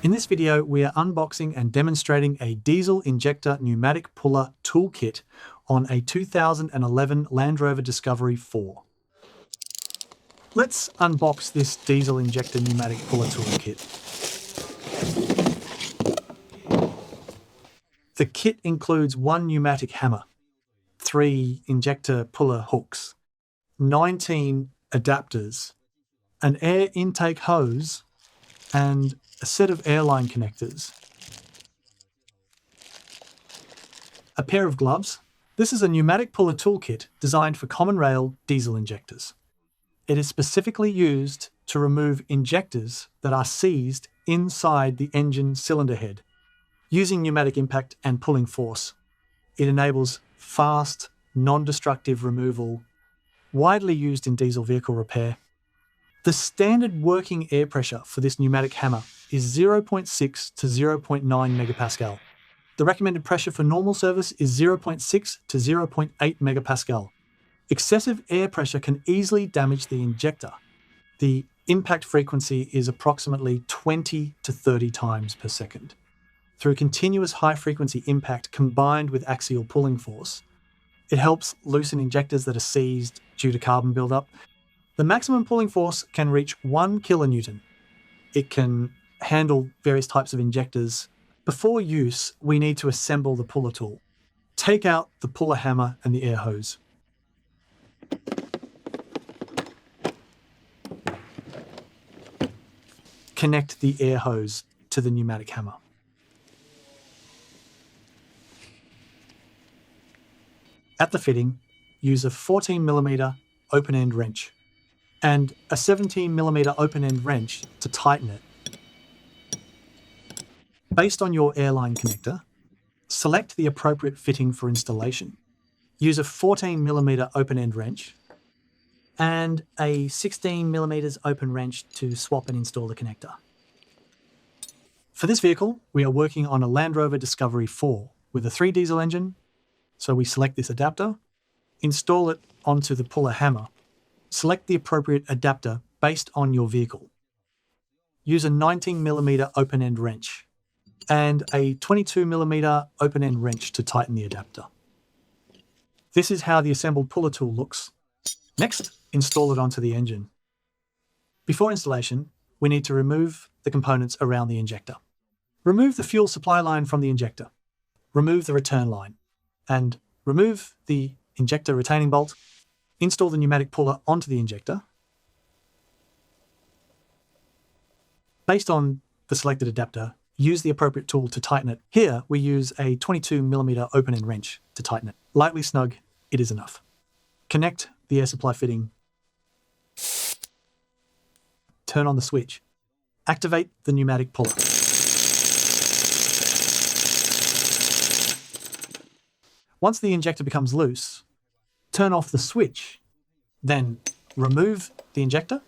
In this video, we are unboxing and demonstrating a diesel injector pneumatic puller toolkit on a 2011 Land Rover Discovery 4. Let's unbox this diesel injector pneumatic puller toolkit. The kit includes one pneumatic hammer, 3 injector puller hooks, 19 adapters, an air intake hose, and a set of airline connectors. A pair of gloves. This is a pneumatic puller toolkit designed for common rail diesel injectors. It is specifically used to remove injectors that are seized inside the engine cylinder head. Using pneumatic impact and pulling force, it enables fast, non-destructive removal, widely used in diesel vehicle repair. The standard working air pressure for this pneumatic hammer is 0.6 to 0.9 megapascal. The recommended pressure for normal service is 0.6 to 0.8 megapascal. Excessive air pressure can easily damage the injector. The impact frequency is approximately 20 to 30 times per second. Through continuous high-frequency impact combined with axial pulling force, it helps loosen injectors that are seized due to carbon buildup. The maximum pulling force can reach 1 kilonewton. It can handle various types of injectors. Before use, we need to assemble the puller tool. Take out the puller hammer and the air hose. Connect the air hose to the pneumatic hammer. At the fitting, use a 14mm open-end wrench and a 17mm open-end wrench to tighten it. Based on your airline connector, select the appropriate fitting for installation. Use a 14mm open-end wrench and a 16mm open wrench to swap and install the connector. For this vehicle, we are working on a Land Rover Discovery 4 with a 3 diesel engine, so we select this adapter, install it onto the puller hammer. Select the appropriate adapter based on your vehicle. Use a 19mm open-end wrench and a 22mm open-end wrench to tighten the adapter. This is how the assembled puller tool looks. Next, install it onto the engine. Before installation, we need to remove the components around the injector. Remove the fuel supply line from the injector. Remove the return line. And remove the injector retaining bolt. Install the pneumatic puller onto the injector. Based on the selected adapter, use the appropriate tool to tighten it. Here, we use a 22mm open-end wrench to tighten it. Lightly snug, it is enough. Connect the air supply fitting. Turn on the switch. Activate the pneumatic puller. Once the injector becomes loose, turn off the switch. Then remove the injector